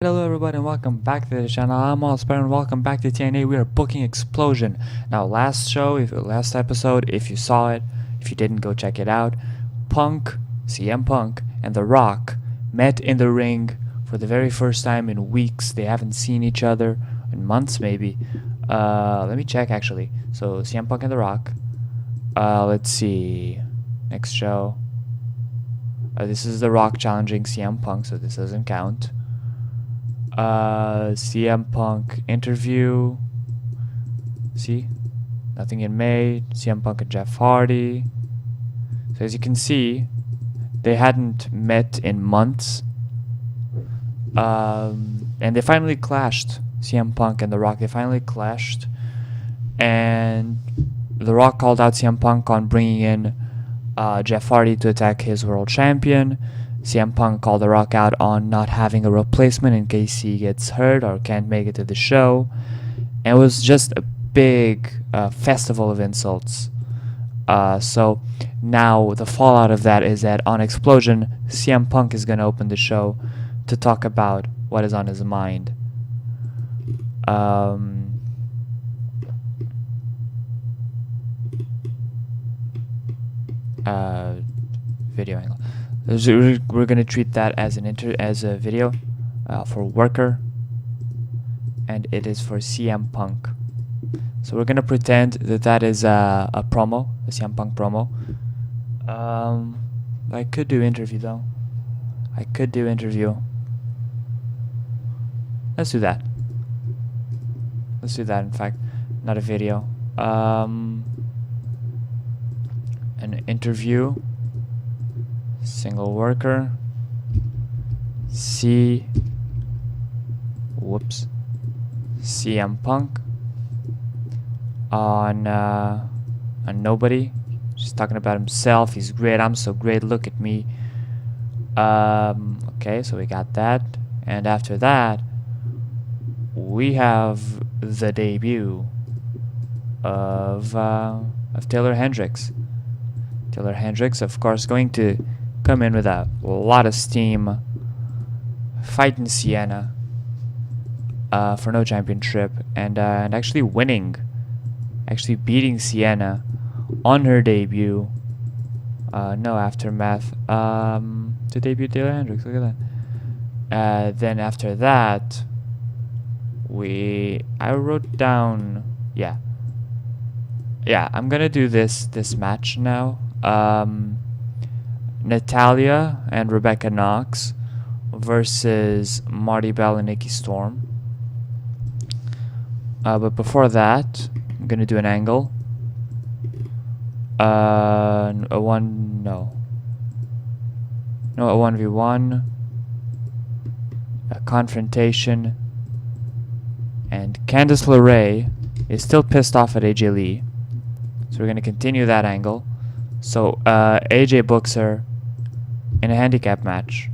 Hello everybody and welcome back to the channel. I'm Allspire and welcome back to TNA. We are booking Xplosion. Now last episode, if you saw it, if you didn't, go check it out. CM Punk and The Rock met in the ring for the very first time in weeks. They haven't seen each other in months maybe. Let me check actually. So CM Punk and The Rock. Let's see. Next show. This is The Rock challenging CM Punk, so this doesn't count. CM Punk interview. See? Nothing in May. CM Punk and Jeff Hardy. So as you can see, they hadn't met in months. And they finally clashed. CM Punk and The Rock, they finally clashed. And The Rock called out CM Punk on bringing in Jeff Hardy to attack his world champion. CM Punk called The Rock out on not having a replacement in case he gets hurt or can't make it to the show. And it was just a big festival of insults. So now the fallout of that is that on Xplosion, CM Punk is going to open the show to talk about what is on his mind. Video angle. We're gonna treat that as a video for Worker, and it is for CM Punk. So we're gonna pretend that that is a promo, a CM Punk promo. I could do interview though. I could do interview. Let's do that. Let's do that. In fact, not a video. An interview. Single worker. CM Punk on Nobody. Just talking about himself. He's great. I'm so great. Look at me. Okay, so we got that, and after that, we have the debut of Taylor Hendricks. Taylor Hendricks, of course, going to come in with a lot of steam, fighting Sienna for no championship, and actually winning, actually beating Sienna on her debut. No aftermath to debut Taylor Hendricks. Look at that. Then after that, I wrote down, yeah, I'm gonna do this match now. Natalya and Rebecca Knox versus Marty Bell and Nikki Storm. But before that, I'm gonna do an angle. A 1v1, a confrontation, and Candice LeRae is still pissed off at AJ Lee, so we're gonna continue that angle. So AJ books her in a handicap match.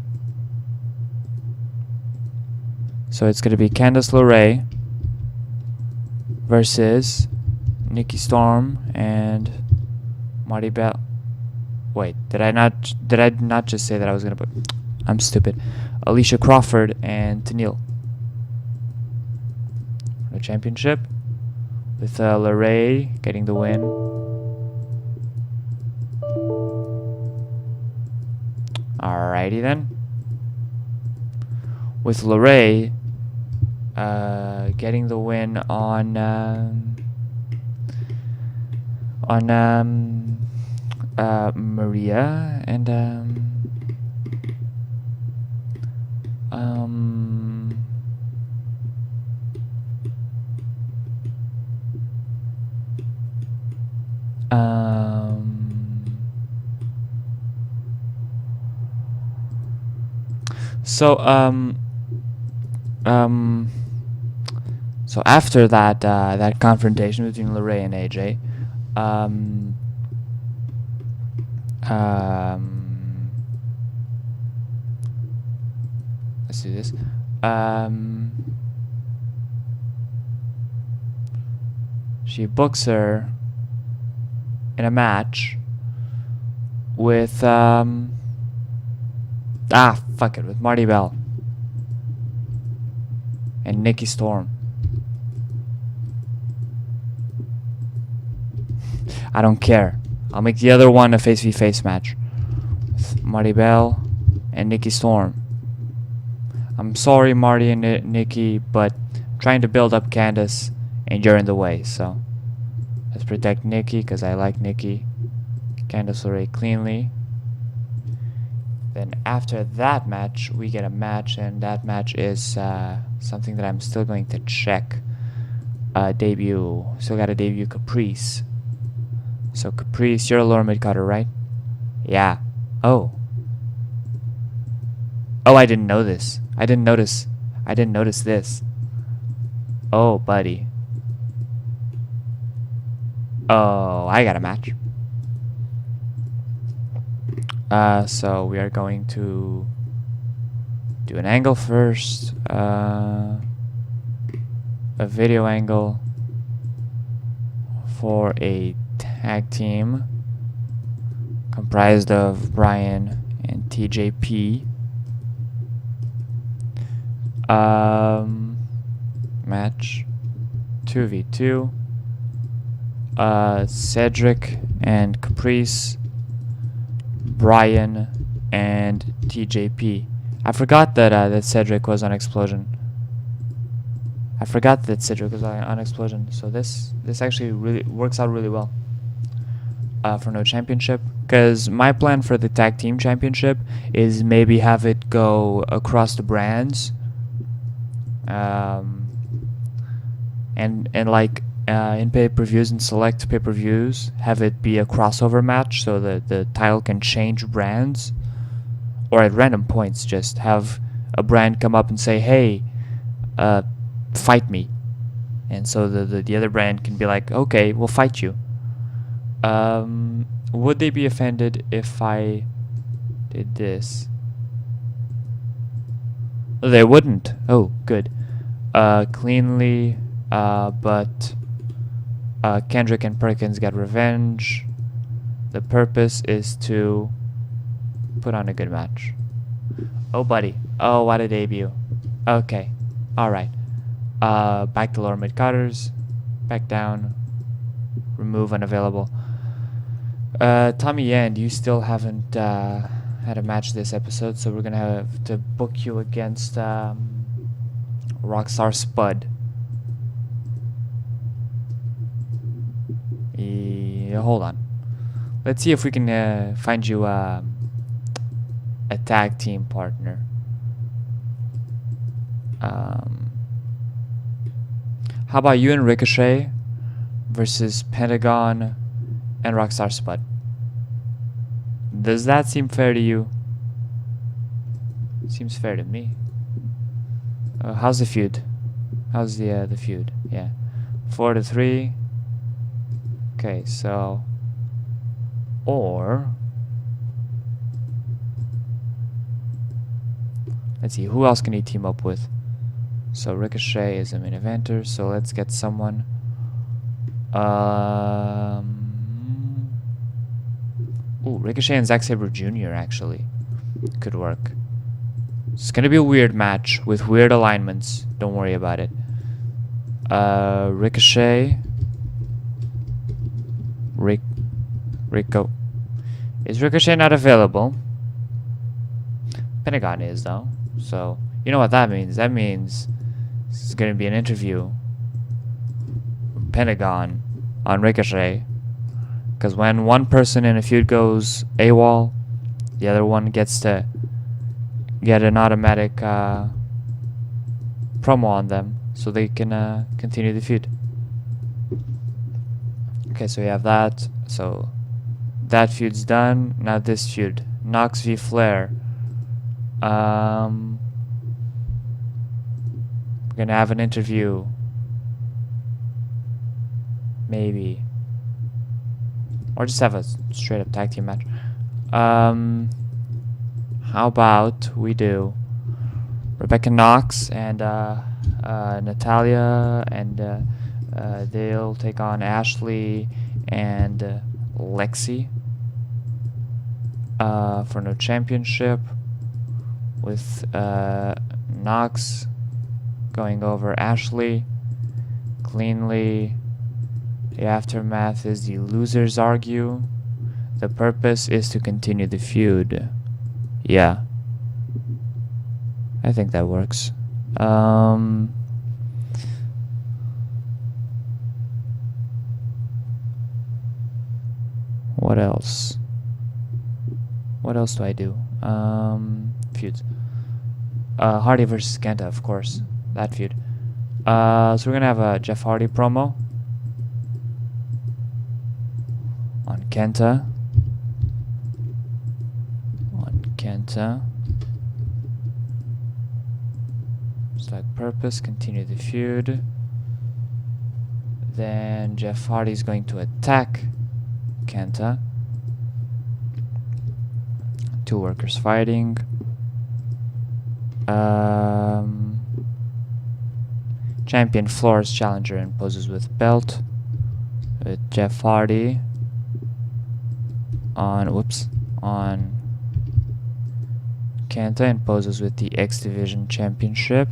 So it's gonna be Candice LeRae versus Nikki Storm and Marty Bell. Wait, did I not just say that I was gonna put? I'm stupid. Alicia Crawford and Tenille. The championship with LeRae getting the win. Alrighty then. With LeRae getting the win on Maria and so after that that confrontation between LeRae and AJ, let's do this. She books her in a match with fuck it, with Marty Bell. and Nikki Storm. I don't care. I'll make the other one a face-v-face match with Marty Bell and Nikki Storm. I'm sorry, Marty and Nikki, but I'm trying to build up Candace, and you're in the way. So let's protect Nikki because I like Nikki. Candace already cleanly. Then after that match, we get a match, and that match is something that I'm still going to check. Debut. Still got a debut Caprice. So Caprice, you're a lower mid cutter, right? Yeah. Oh. Oh, I didn't know this. I didn't notice this. Oh, buddy. Oh, I got a match. So we are going to do an angle first. A video angle for a tag team comprised of Brian and TJP. Match 2v2. Cedric and Caprice, Brian and TJP. I forgot that that Cedric was on Xplosion. So this actually really works out really well for no championship. Because my plan for the tag team championship is maybe have it go across the brands, and like in pay-per-views and select pay-per-views, have it be a crossover match so that the title can change brands, or at random points just have a brand come up and say, hey, fight me, and so the other brand can be like, okay, we'll fight you. Would they be offended if I did this? They wouldn't. Oh, good. Cleanly, but Kendrick and Perkins get revenge. The purpose is to put on a good match. Oh, buddy. Oh, what a debut. Okay. Alright. Back to lower mid cutters. Back down. Remove unavailable. Tommy Yand, you still haven't had a match this episode, so we're gonna have to book you against Rockstar Spud. Hold on. Let's see if we can find you a tag team partner. How about you and Ricochet versus Pentagon and Rockstar Spud? Does that seem fair to you? Seems fair to me. How's the feud? How's the feud? Yeah, 4-3. Okay, so, or let's see, who else can he team up with? So Ricochet is a main eventer, so let's get someone. Ooh, Ricochet and Zack Sabre Jr. actually could work. It's gonna be a weird match with weird alignments. Don't worry about it. Ricochet. Rico. Is Ricochet not available? Pentagon is though. So you know what that means. That means this is gonna be an interview from Pentagon on Ricochet. Because when one person in a feud goes AWOL, the other one gets to get an automatic promo on them so they can continue the feud. Okay, so we have that. So that feud's done. Now this feud. Knox v Flair. We're gonna have an interview. Maybe. Or just have a straight up tag team match. How about we do Rebecca Knox and Natalia, and they'll take on Ashley and Lexi for no championship, with Knox going over Ashley cleanly. The aftermath is the losers argue. The purpose is to continue the feud. Yeah. I think that works. What else? What else do I do? Feuds. Hardy versus Kenta, of course. That feud. So we're gonna have a Jeff Hardy promo on Kenta. Select purpose, continue the feud. Then Jeff Hardy is going to attack Kenta. Two workers fighting. Champion floors challenger and poses with belt. With Jeff Hardy on Kenta and poses with the X Division Championship.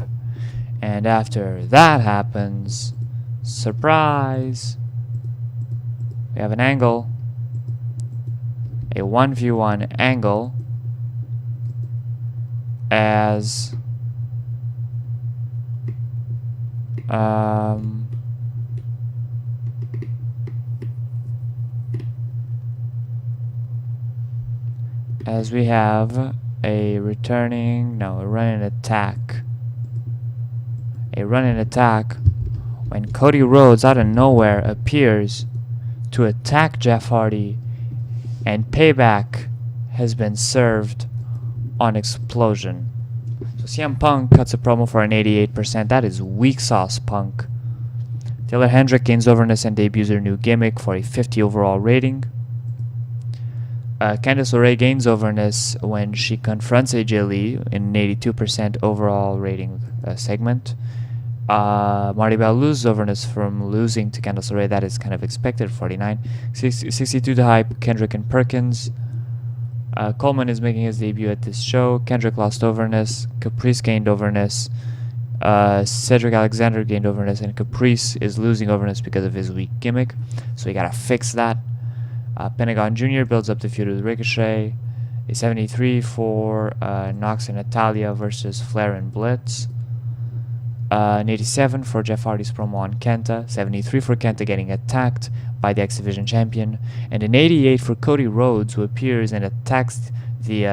And after that happens, surprise, we have an angle, a 1v1 angle, as we have a run-in attack. A run-in attack when Cody Rhodes out of nowhere appears to attack Jeff Hardy, and payback has been served on Xplosion. So CM Punk cuts a promo for an 88%. That is weak sauce, Punk. Taylor Hendrick gains overness and debuts her new gimmick for a 50 overall rating. Candice LeRae gains overness when she confronts AJ Lee in an 82% overall rating segment. Marty Bell loses overness from losing to Candice LeRae. That is kind of expected, 49. 62 to hype, Kendrick and Perkins. Coleman is making his debut at this show. Kendrick lost overness. Caprice gained overness. Cedric Alexander gained overness, and Caprice is losing overness because of his weak gimmick. So we gotta fix that. Pentagon Jr. builds up the feud with Ricochet. A 73 for Knox and Natalia versus Flair and Blitz. An 87 for Jeff Hardy's promo on Kenta. 73 for Kenta getting attacked by the X Division champion. And an 88 for Cody Rhodes, who appears and attacks the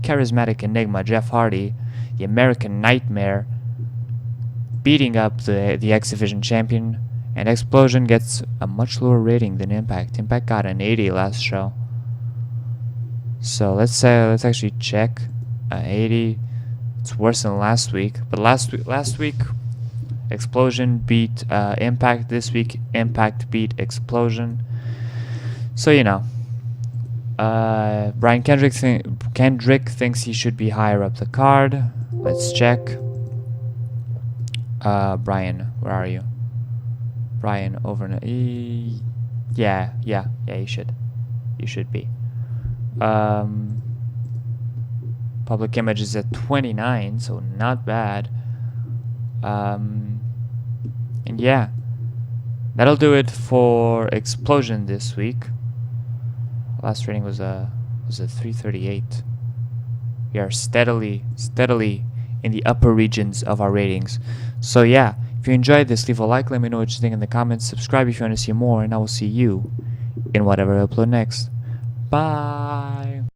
charismatic enigma Jeff Hardy, the American Nightmare, beating up the X Division champion. And Xplosion gets a much lower rating than Impact. Impact got an 80 last show. So let's actually check. 80. It's worse than last week. But last week, Xplosion beat Impact. This week, Impact beat Xplosion. So you know, Brian Kendrick thinks he should be higher up the card. Let's check. Brian, where are you? Brian over. Yeah, you should. You should be. Public image is at 29, so not bad. And yeah, that'll do it for Xplosion this week. Last rating was a 338. We are steadily in the upper regions of our ratings. So yeah, if you enjoyed this, leave a like, let me know what you think in the comments, subscribe if you want to see more, and I will see you in whatever I upload next. Bye!